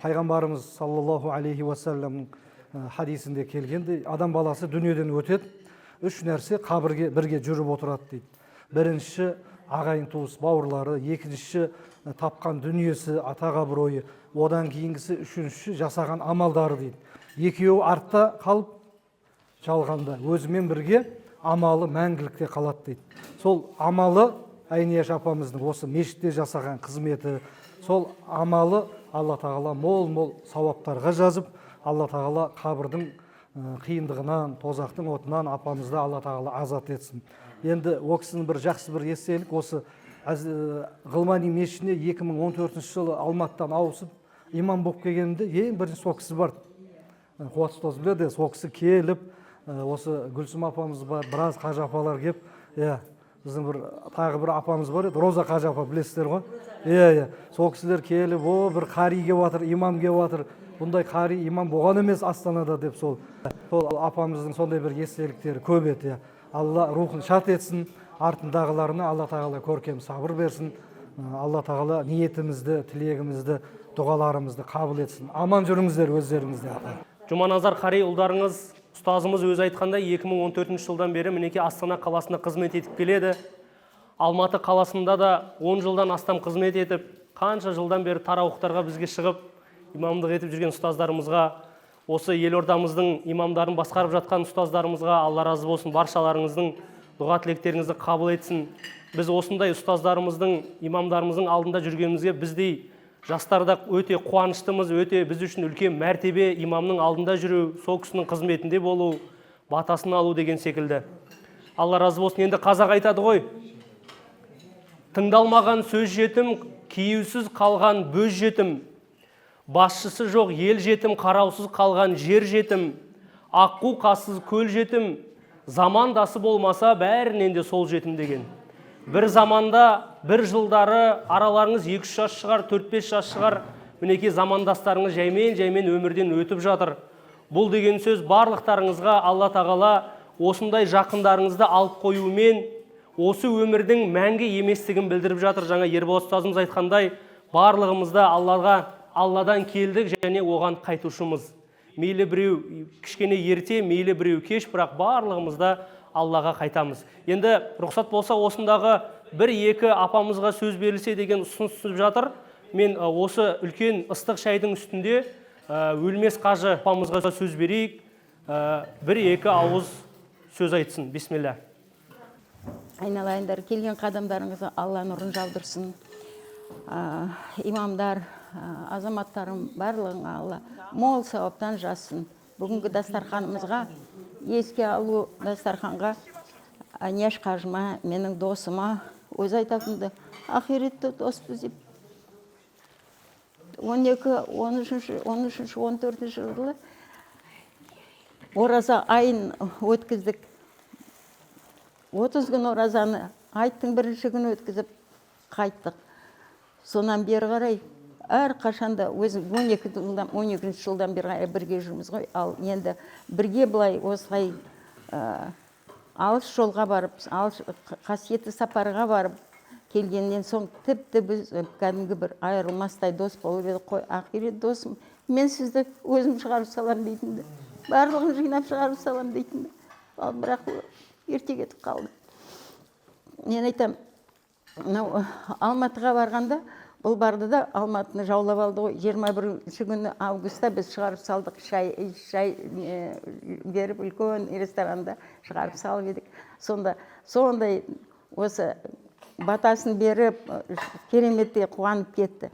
Пайғамбарымыз саллаллаху алейхи уассаламның хадисінде келгенде, адам баласы дүниеден өтеді, 3 нәрсе қабірге бірге жүріп отырады дейді. Бірінші ағайын туыс бауырлары, екіншісі тапқан дүниесі, атақ абыройы, одан кейінгісі үшіншісі жасаған амалдары дейді. Екеуі артта қалып, жалғанда өзімен бірге амалы мәңгілікте қалады дейді. Сол амалы Айнеш апамыздың осы мешітте жасаған қызметі, сол амалы Алла тағала мол-мол сауаптарға жазып, Алла тағала қабірдің қиындығынан, тозақтың отынан апамызды Алла тағала азат етсін. Енді ол кісінің бір жақсы бір естелік, осы Ғылмани мешітіне 2014 жылы Алматыдан ауысып имам болып келгенде ең бірінші сол кісі бар. Қуат ұстаз біледі, сол кісі келіп, осы Гүлсім апамыз бар, біраз қажы апалар келіп, біздің бір тағы бір апамыз бар еді, Роза Қажы апа, білесіздер ғой? Иә. Сол кісілер келіп, бір қари келіп жатыр, имам келіп жатыр. Бұндай қари имам болған емес Астанада деп сол апамыздың сондай бір естеліктері көп еді. Алла рухын шат етсін, артындағыларына Алла тағала көркем сабыр берсін. Алла тағала ниетімізді, тілегімізді, дұғаларымызды қабыл етсін. Аман жүріңіздер өздеріңізде. Жұманазар қари ұлдарыңыз, ұстазымыз өзі айтқандай 2014 жылдан бері мінеке Астана қаласында қызмет етіп келеді. Алматы қаласында да 10 жылдан астам қызмет етіп, қанша жылдан бері тарауықтарға бізге шығып, имамдық етіп жүрген ұстаздарымызға, осы елордамыздың имамдарын басқарып жатқан ұстаздарымызға Алла разы болсын, баршаларыңыздың дұға тілектеріңізді қабыл етсін. Біз осындай ұстаздарымыздың, имамдарымыздың алдында жүргенімізге біздей жастарда өте қуаныштымыз, өте біз үшін үлкен мәртебе, имамның алдында жүру, сол кісінің қызметінде болу, батасын алу деген секілді. Алла разы болсын. Енді қазақ айтады ғой, тыңдалмаған сөз жетім, киюсіз қалған бөз жетім, басшысы жоқ ел жетім, қараусыз қалған жер жетім, аққу қасыз көл жетім, замандасы болмаса бәрінен де сол жетім деген. Бір заманда, бір жылдары араларыңыз 2-3 жас шығар, 4-5 жас шығар, мінеке замандастарыңыз жаймен өмірден өтіп жатыр. Бұл деген сөз барлықтарыңызға Алла тағала осындай жақындарыңызды алып қоюмен осы өмірдің мәңгі еместігін білдіріп жатыр. Жаңа Ерболат ұстазымыз айтқандай, барлығымызда Алладан келдік және оған қайтушымыз. Мейлі біреу кішкене ерте, мейлі біреу кеш, бірақ барлығымызда Аллаға қайтамыз. Енді рұқсат болса осындағы 1-2 апамызға сөз берілсе деген ұсыныс түсіп жатыр. Мен осы үлкен ыстық шайдың үстінде өлмес қажы апамызға сөз берейік. 1-2 ауыз сөз айтсын. Бисмилля. Айналайындар, келген қадамдарыңызға Алла нұрын жаудырсын. Имамдар, азаматтарым барлығыңа Алла мол сауаптан жазсын. Бүгінгі дастарханымызға, еске алу дастарханға Анеш қажыма, менің досыма, өзі айтатынды, ақиретті доспыз деп. 13-14 жылы ораза айын өткіздік. 30 күн оразаны айттың бірінші күн өткізіп қайттық. Сонан бері қарай әр қашанда өзім 12 жылдан бері бірге жүрміз ғой. Ал енді бірге былай осылай алыс жолға барып, қасиетті сапарға барып келгеннен соң тіпті біз кәдімгі бір айырылмастай дос болып едік қой. Ақирет досым, мен сізді өзім шығарып салам дейтінді. Барлығын жинап шығарып салам дейтінді. Ал бірақ ерте кетіп қалды. Мен айтам, Алматыға барғанда, бұл барды да Алматыны жаулап алды ғой. 21 күні августта біз шығарып салдық, шай беріп үлкен ресторанда шығарып салып едік. Сондай осы батасын беріп, кереметтей қуанып кетті.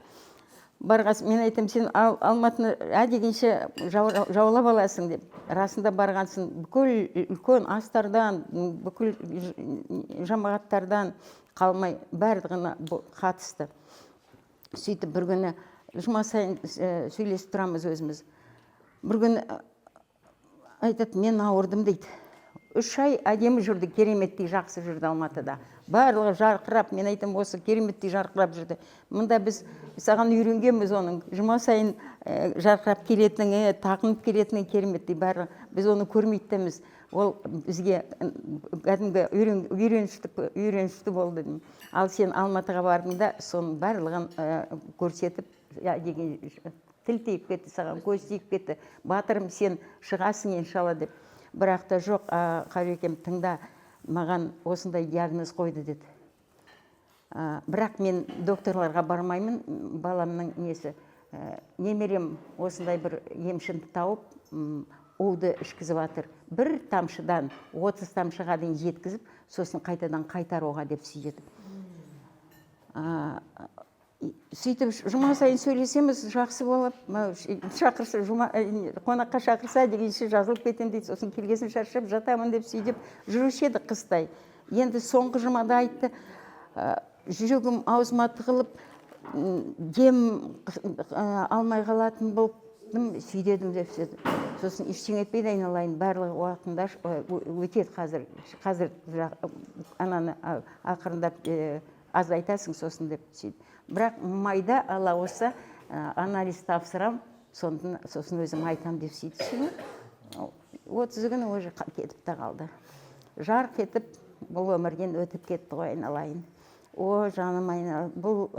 Барғас, мен айтам, сен Алматыны әдегенше жаулап аласың деп. Расында барғансын, бүкіл үлкен астардан, бүкіл жамағаттардан қалмай бәрдігіна қатысты. Сөйтіп бір күні жұма сайын сөйлесіп тұрамыз өзіміз. Бір күні айтады, мен ауырдым дейді. 3 ай әдемі жүрді, кереметтей жақсы жүрді Алматыда. Барлығы жарқырап, мен айтам, осы кереметтей жарқырап жүрді. Мұнда біз саған үйренгенбіз оның. Жұма сайын жарқырап келетіні, тақынып келетіні кереметтей барлығы. Біз оны көрмейтіміз. Ол бізге кәдімгі үйренішті болды. Ал сен Алматыға бардың да, соның барлығын көрсетіп, тіл тейіп кетті, саған көз тейіп кетті. Батырым, сен шығасың иншалла деп. Бірақ та жоқ, Қарекем, тыңда, маған осындай диагноз қойды деді. Бірақ мен докторларға бармаймын, баламның несі. Немерем осындай бір емшімді тауып, уды ішкізіп атыр. Бір тамшыдан 30 тамшыға дейін жеткізіп, сосын қайтадан қайтаруға деп сөйтіп. Сөйтіп жұма сайын сөйлесеміз, жақсы болып, шақырса, қонаққа шақырса дегенше жазылып кетем дейді, сосын келгесін шаршап жатамын деп сөйтіп жүруші еді қыстай. Енді соңғы жұмада айтты, жүрегім аузыма тығылып, дем алмай қалатын болып айттым, сөйдедім деп сөйтіп. Сосын ештеңе етпейді, айналайын, барлығы уақытында өтеді қазір ананы ақырындап азайтасың сосын деп сөйтіп. Бірақ майда алла осы анализ тапсырам, сосын өзім айтам деп сөйтіп. 30 күні уже кетіп та қалды. Жарқ етіп, бұл өмірден өтіп кетті ғой, айналайын. О, жаным айналайын, бұл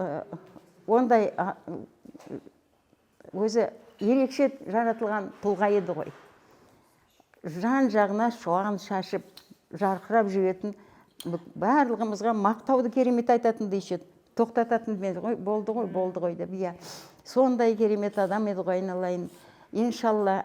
ондай өзі ерекше жаратылған тұлға еді ғой. Жан жағына шуағын шашып, жарқырап жүретін, барлығымызға мақтауды керемет айтатын дейші. Тоқтататын еді ғой, болды ғой деп. Сондай керемет адам еді ғой, айналайын. Иншалла,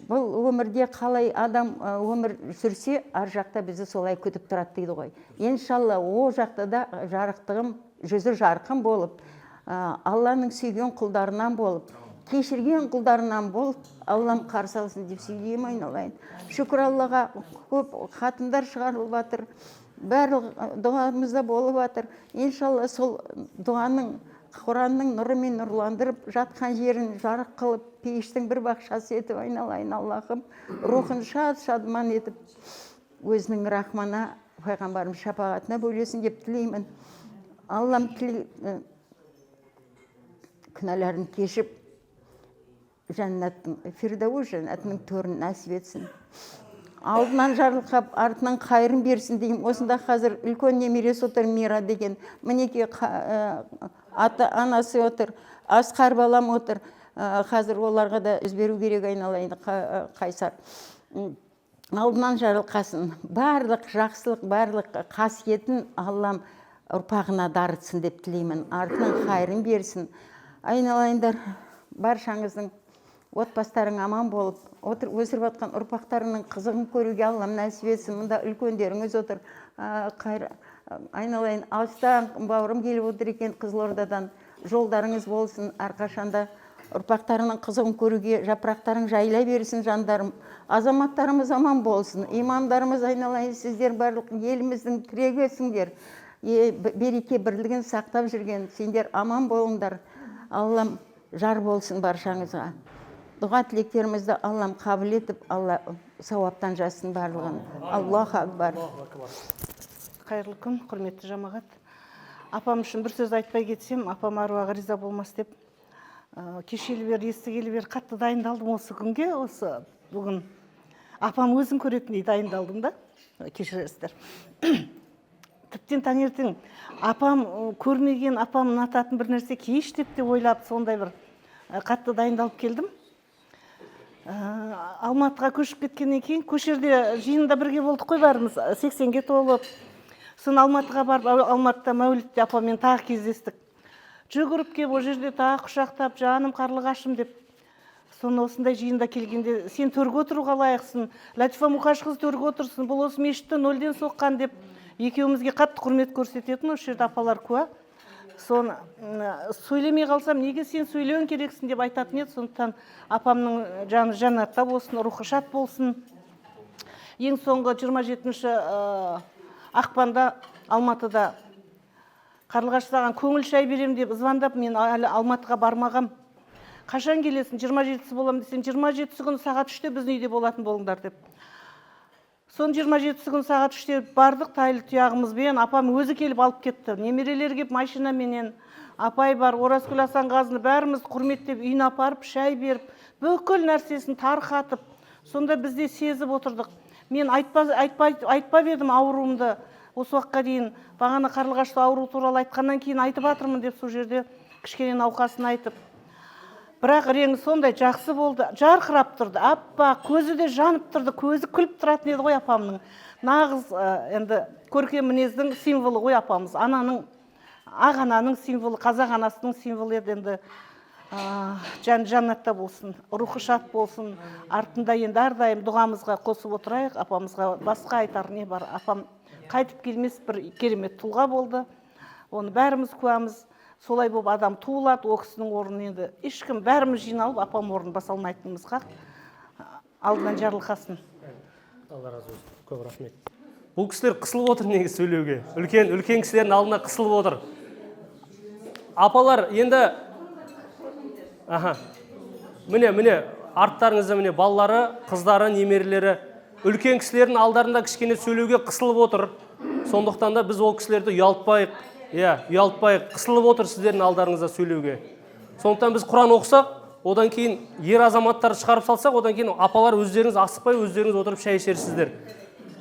бұл өмірде қалай адам өмір сүрсе, ар жақта бізді солай күтіп тұрады дейді ғой. Иншалла, о жақта да жарықтығым, жүзі жарқын болып, Алланың сүйген құлдарынан болып, кешірген құлдарынан болып, Аллам қарсы алсын деп сөйлеймін, айналайын. Шүкір Аллаға, көп хатымдар шығарылып жатыр, барлық дұғамызда болып жатыр. Иншалла, сол дұғаның, Құранның нұрымен нұрландырып, жатқан жерін жарық қылып, пейіштің бір бақшасы етіп, айналайын, Аллахым, рухын шад-шадман етіп, өзінің рахмана, пайғамбарым шапағатына бөлесін деп тілеймін. Аллам күнәларын кешіп, Фирдауыс жәннатының төрін нәсіп етсін. Алдынан жарылқап, артынан қайырын берсін деймін. Осында қазір үлкен немересі отыр, Мира деген. Мінеке анасы отыр, Асқар балам отыр. Қазір оларға да сөз беру керек, айналайын, Қайсар. Алдынан жарылқасын. Барлық жақсылық, барлық қасиетін Аллам ұрпағына дарытсын деп тілеймін. Артынан қайырын берсін. Айналайындар, баршаңыздың отбастарың аман болып, өсіріп жатқан ұрпақтарының қызығын көруге Аллам нәсіп етсін. Мұнда үлкендеріңіз отыр. Айналайын, алыстан бауырым келіп отыр екен Қызылордадан. Жолдарыңыз болсын, әрқашанда ұрпақтарының қызығын көруге жапырақтарың жайыла берсін, жандарым. Азаматтарымыз аман болсын. Имамдарымыз, айналайын, сіздер барлық еліміздің тірегісіңдер. Береке бірлігін сақтап жүрген сендер аман болыңдар. Аллам жар болсын баршаңызға. Дұға тілектерімізді Аллам қабыл етіп, Алла сауаптан жазсын барлығын. Аллаху акбар. Қайырлы күн, құрметті жамағат. Апам үшін бір сөз айтпай кетсем, апам аруағы риза болмас деп, кешелі бері, естігелі бері қатты дайындалдым осы күнге. Осы бүгін апам өзін көретіндей дайындалдым да, кешіресіздер. Тіптен таңертең апам көрмеген, апам ұнататын бір нәрсе кеш деп ойлап, сондай бір қатты дайындалып келдім. Алматыға көшіп кеткеннен кейін, көшерде жиында бірге болдық қой бәріміз, 80-ге толып. Сон Алматыға барып, Алматыда Мәулітте апамен тағы кездестік. Жүгіріп кеп, о жерде тағы құшақтап, жаным қарлығашым деп. Соны осындай жиында келгенде, сен төрге отыруға лайықсың, Латифа Мұқашқыз төрге отырсын, бұл осы мешітті нөлден соққан деп, екеумізге қатты құрмет көрсететін, осы жерде апалар куә. Соны сөйлемей қалсам, неге сен сөйлеуің керексің деп айтатын еді. Сондықтан апамның жаны жәннатта болсын, рухы шат болсын. Ең соңғы 27-ші ақпанда Алматыда Қарлығаш саған көңіл шай берем деп звондап, мен әлі Алматыға бармағам. Қашан келесің? 27-сі болам десем, 27-сі күні сағат 3-те біздің үйде болатын болыңдар деп. Сон 27-сі күні сағат 3-те бардық, тайлы тұяғымызбен, апам өзі келіп алып кетті. Немерелер кеп машинаменен, апай бар, Оразкүл Асанғазыны бәріміз құрметтеп үйіне апарып, шай беріп, бүкіл нәрсесін тарқатып, сонда бізде сезіп отырдық. Мен айтпап едім ауруымды, осы уақытқа дейін бағана Қарлығашты ауру туралы айтқаннан кейін айтып жатырмын деп, сол жерде кішкене науқасын айтып. Бірақ реңі сондай жақсы болды, жарқырап тұрды, аппа, көзі де жанып тұрды, көзі күліп тұратын еді ғой апамның. Нағыз енді көркем мінездің символы ғой апамыз, ананың, ақ ананың символы, қазақ анасының символы еді. Енді жәннатта болсын, рухы шат болсын, артында енді әрдайым дұғамызға қосып отырайық. Апамызға басқа айтар не бар? Апам қайтып келмес бір керемет тұлға болды, оны бәріміз куәміз. Солай болып адам туылады, о кісінің орнын енді ешкім, бәріміз жиналып, апам орнын баса алмайтынымыз қақ. Алдынан жарылқасын. Алла разы болсын. Көп рахмет. Бұл кісілер қысылып отыр негізі сөйлеуге. Үлкен кісілердің алдына қысылып отыр. Апалар енді міне арттарыңызда міне балалары, қыздары, немерелері, үлкен кісілердің алдарында кішкене сөйлеуге қысылып отыр. Сондықтан да біз ол кісілерді ұялтпайық, ұялтпайық, қысылып отыр сіздердің алдарыңызда сөйлеуге. Сондықтан біз Құран оқысақ, одан кейін ер азаматтарды шығарып салсақ, одан кейін апалар өздеріңіз асықпай, өздеріңіз отырып шай ішерсіздер.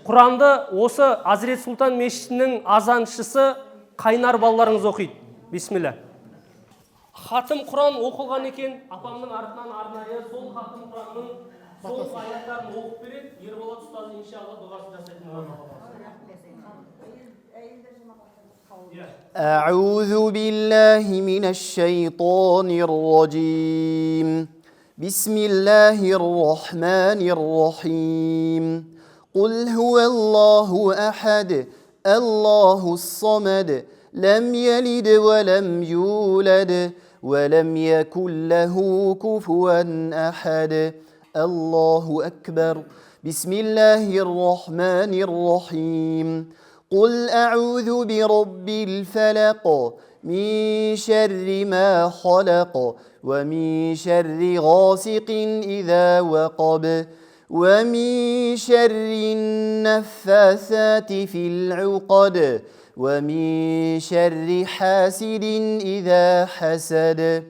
Құранды осы Азірет Сұлтан мешітінің азаншысы қайнар балаларыңыз оқиды. Бисмилля. Хатым Құран оқылған екен, апамның артынан арнайы сол хатым Құранның сол аяттарын оқып береді. Ерболат ұстаз иншалла дұғасын жасайтын. أعوذ بالله من الشيطان الرجيم بسم الله الرحمن الرحيم قل هو الله أحد الله الصمد لم يلد ولم يولد ولم يكن له كفوا أحد الله أكبر بسم الله الرحمن الرحيم قل أعوذ برب الفلق من شر ما خلق ومن شر غاسق إذا وقب ومن شر النفاثات في العقد ومن شر حاسد إذا حسد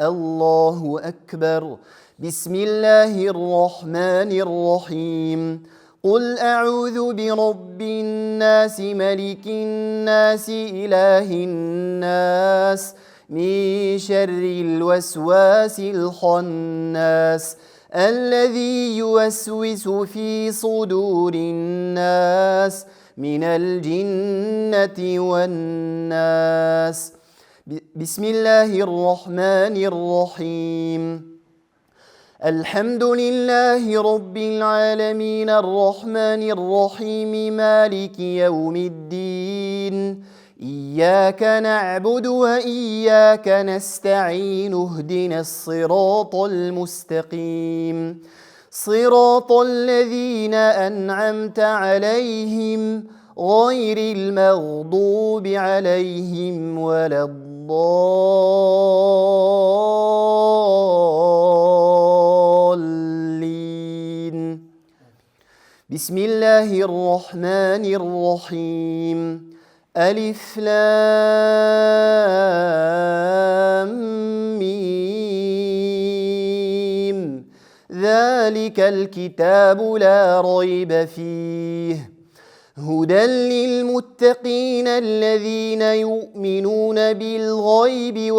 الله أكبر بسم الله الرحمن الرحيم قل أعوذ برب الناس ملك الناس إله الناس من شر الوسواس الخناس الذي يوسوس في صدور الناس من الجنة والناس بسم الله الرحمن الرحيم الحمد لله رب العالمين الرحمن الرحيم مالك يوم الدين إياك نعبد وإياك نستعين اهدنا الصراط المستقيم صراط الذين أنعمت عليهم غير المغضوب عليهم ولا الضالين بسم الله الرحمن الرحيم ألف لام ميم ذلك الكتاب لا ريب فيه هدى للمتقين الذين يؤمنون بالغيب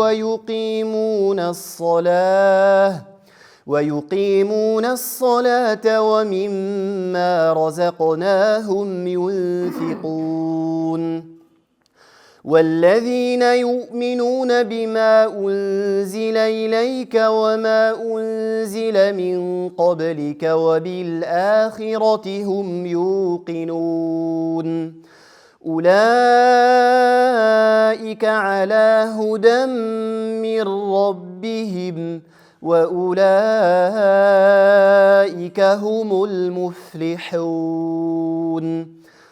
ويقيمون الصلاة ومما رزقناهم ينفقون والذين يؤمنون بما أنزل إليك وما أنزل من قبلك وبالآخرة هم يوقنون أولئك على هدى من ربهم وأولئك هم المفلحون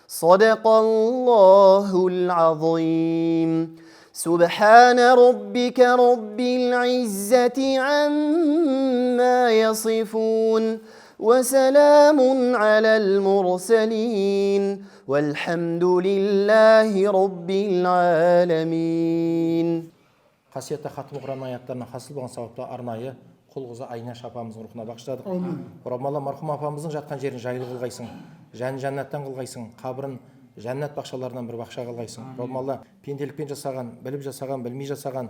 صدق الله العظيم سبحان ربك رب العزة عما يصفون وسلام على المرسلين والحمد لله رب العالمين. Қасиетті хатым Құран аяттарына хасыл болған сауапты арнайы құл-қызы Айнаш апамыздың рухына бағыштадық. Алла мархум апамыздың жатқан жерін жайлы қылғайсың, жәннаттан қылғайсың, қабірін жәннат бақшаларынан бір бақша қылғайсың. Алла пенделікпен жасаған, біліп жасаған, білмей жасаған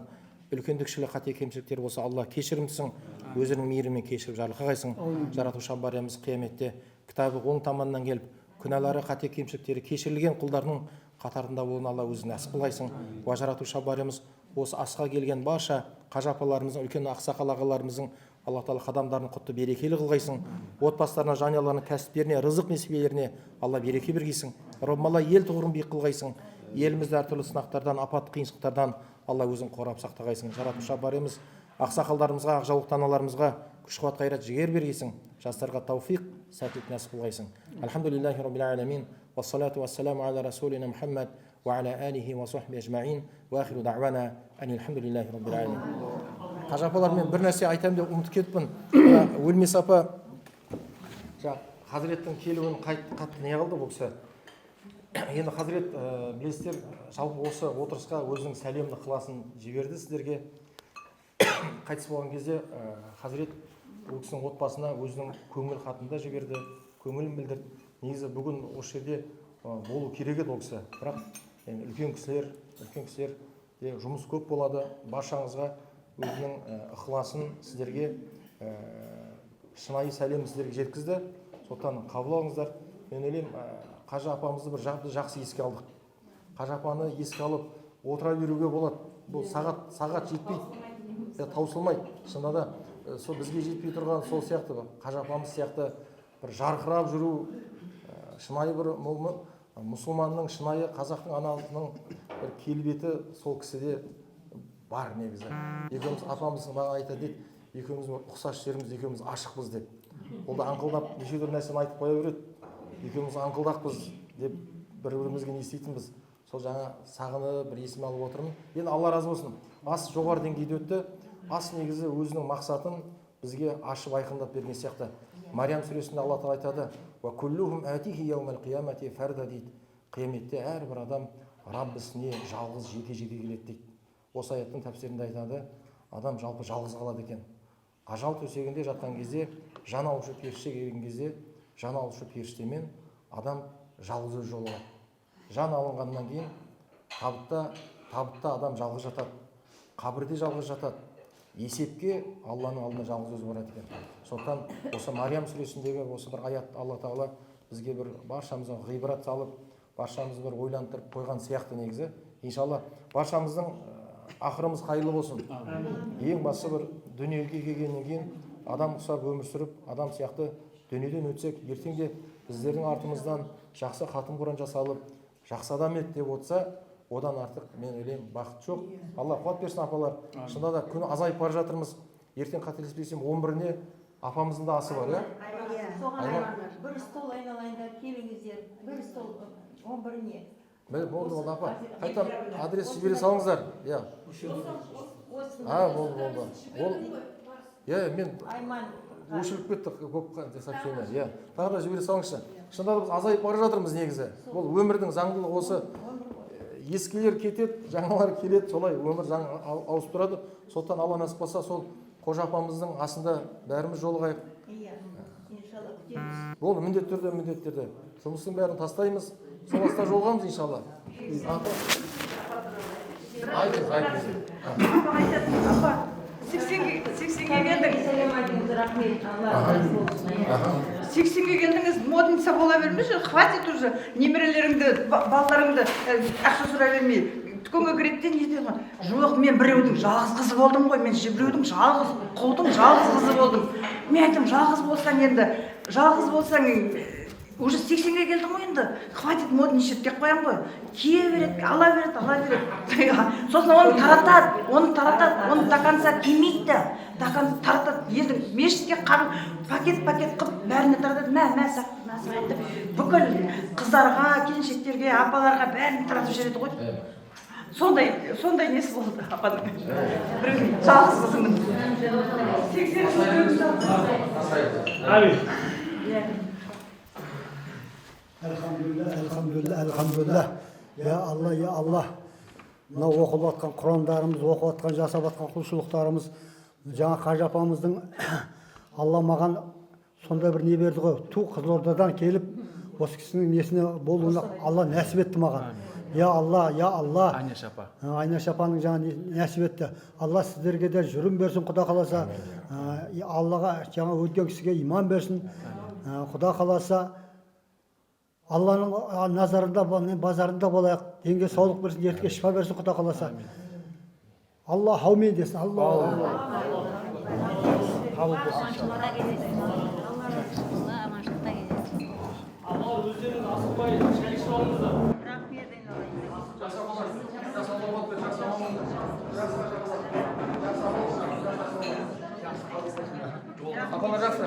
үлкендік кішілік қате кемшіліктер болса Алла кешірімдісің, өзінің мейірімен кешіріп жарылқағайсың. Жаратушы бариямыз қияметте кітабы оң таманнан келіп, күнәлары қате кемшіліктері кешірілген құлдарының қатарында болуын Алла өзің нәсіп қылғайсың. Уа жаратушы бариямыз осы асқа келген барша қажы апаларымыздың, үлкен ақсақал ағаларымыздың Алла Тағала қадамдарын құтты берекелі қылғайсың. Отбасыларына, жанұяларына, кәсіптеріне, рызық несібелеріне Алла береке бергейсің. Раббым Алла ел тұғырын биік қылғайсың. Елімізді әртүрлі сынақтардан, апат қиыншылықтардан Алла өзің қорғап сақтағайсың. Жаратушы барымыз ақсақалдарымызға, ақжаулықты аналарымызға күш қуат қайрат жігер бергейсің. Жастарға тауфиқ, сәттілік нәсіп қылғайсың. Алхамдулиллахи раббил алямин. Вассалату вассаламу аля расулина Мухаммад ва аля алихи ва сахбихи ажмаин. Ва ахиру дa'вана анил хамдулиллахи раббил алямин. Қажы апалар, мен бір нәрсе айтайын деп ұмытып кетіппін. Өлмес апа Хазіреттің келуін қатты не қылды бұл кісі. Енді Хазірет, білесіздер, жалпы осы отырысқа өзінің сәлемді қыласын жіберді сіздерге. Қайтыс болған кезде Хазірет ол кісінің отбасына өзінің көңіл хатын да жіберді, көңілін білдірді. Негізі бүгін осы жерде болу керек еді ол кісі. Бірақ үлкен кісілерде жұмыс көп болады. Баршаңызға өзінің ықыласын сіздерге шынайы сәлем сіздерге жеткізді. Сондықтан қабыл алыңыздар. Мен ойлаймын, Қажы апамызды бір жақсы еске алдық. Қажы апаны еске алып отыра беруге болады. Бұл сағат жетпейді, таусылмайды. Шынында да сол бізге жетпей тұрған сол сияқты Қажы апамыз сияқты бір жарқырап жүру, шынайы бір мұсылманның, шынайы қазақтың аналарының бір келбеті сол кісіде бар негізі. Екеуміз апамыз маған айтады дейді, екеуміз ұқсас жеріміз, екеуміз ашықпыз деп. Ол да аңқылдап неше түрлі нәрсені айтып қоя береді. Екеуміз аңқылдақпыз деп бір-бірімізге не істейтінбіз. Сол жаңа сағынып бір есіме алып отырмын. Енді Алла разы болсын. Ас жоғары деңгейде өтті. Ас негізі өзінің мақсатын бізге ашып айқындап берген сияқты. Мариям сүресінде Алла тағала айтады: "Ва куллухум атихи яумал қиямати фарда" дейді. Қияметте әрбір адам Раббысына жалғыз жеке келеді дейді. Осы аяттың тәпсірінде айтады, адам жалпы жалғыз қалады екен. Ажал төсегінде жатқан кезде, жан алушы періште келген кезде, жан алушы періштемен адам жалғыз өз жолы алады. Жан алынғаннан кейін табытта адам жалғыз жатады, қабірде жалғыз жатады. Есепке Алланың алдына жалғыз өзі барады екен. Сондықтан осы Мариям сүресіндегі осы бір аят Алла тағала бізге бір баршамызға ғибрат салып, баршамызды бір ойландырып қойған сияқты негізі. Иншалла баршамыздың ақырымыз қайырлы болсын. Ең басты бір дүниеге келгеннен кейін адам ұқсап өмір сүріп, адам сияқты дүниеден өтсек, ертең де біздердің артымыздан жақсы хатым Құран жасалып, жақсы адам ет деп отырса, одан артық мен ойлаймын бақыт жоқ. Алла қуат берсін апалар. Шынында да күні азайып бара жатырмыз. Ертең қателеспесем 11-не апамыздың да асы бар, иә? Бір стол айналайында келіңіздер. Бір стол 11-не. Болды, апа. Қайтам адрес жібере салыңыздар. Иә. Болды. Мен өшіріп кетті көп сообщение. Иә. Тағы да жібере салыңызшы. Шынында біз азайып бара жатырмыз негізі. Бұл өмірдің заңдылығы осы. Ескілер кетеді, жаңалар келеді, солай өмір жаңа ауысып тұрады. Сондықтан Алла насып болса, сол қожа апамыздың асында бәріміз жолығайық. Иншалла күтеміз. Болды, міндетті түрде. Жұмыстың бәрін тастаймыз. Сол аста жолығамыз иншалла. Айтыңыз. Апа, 80-ге келдіңіз. Рахмет, Алла разы болсын. 80-ге келдіңіз, модница бола бермейші, хватит уже немерелеріңді, балаларыңды ақша сұрай бермей. Дүкенге кіреді не дейді ғой? Жоқ, мен біреудің жалғыз қызы болдым ғой, мен біреудің құлдың жалғыз қызы болдым. Мен айтым, жалғыз болсаң, уже 80-ге келдің ғой енді, хватит модничать деп қоям ғой. Кие береді, ала береді. Сосын оны таратады, оны до конца кимейді, до конца таратады. Елдің мешітке пакет қып, бәріне таратады, мә, сақтып, бүкіл қыздарға, келіншектерге, апаларға бәрін таратып жібереді ғой. Сондай несі болды апаның. Біреудің жалғыз қызымын. 80 Әлхамдулилlah. Я Алла. Мына оқылып жатқан Құрандарымыз, оқып жатқан, жасап жатқан құлшылықтарымыз, жаңа Қажы апамыздың Алла маған сондай бір не берді ғой. Қызылордадан келіп, осы кісінің несіне болуына Алла нәсіп етті маған. Я Алла. Айнаш апаның жаңа нәсіп етті. Алла сіздерге де жүрім берсін, Құда қаласа. Аллаға жаңа өткен кісіге иман берсін. Құда қаласа Алланың назарында, базарында болайық. Денге саулық берсін, ертке шифа берсін, Құда қаласа. Алла хаумен десін. Алла. өздеріңіз асықпай шай ішіп алыңыздар. Апалар жақсы.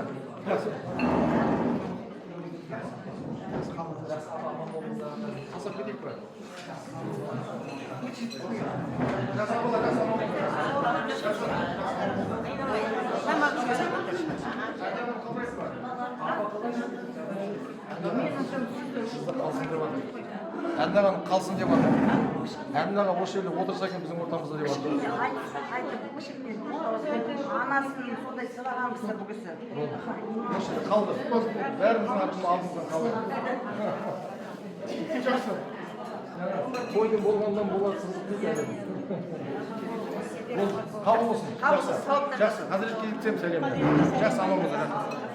Қасап кетейік бе? Әділаған қалсын деп жатыр. Әділаға осы жерде отырса екен біздің ортамызда деп жатыр. Анасын сондай сыйлаған кісі бұл кісі. Осы жерде қалды. Бәріміздің алдымыздан қалды. Жақсы. Тойдың болғаннан болады сызық дейді әлі. Болды. Қабыл болсын. Жақсы. Жақсы. Қазір кетсем сәлем. Жақсы, аман болсын.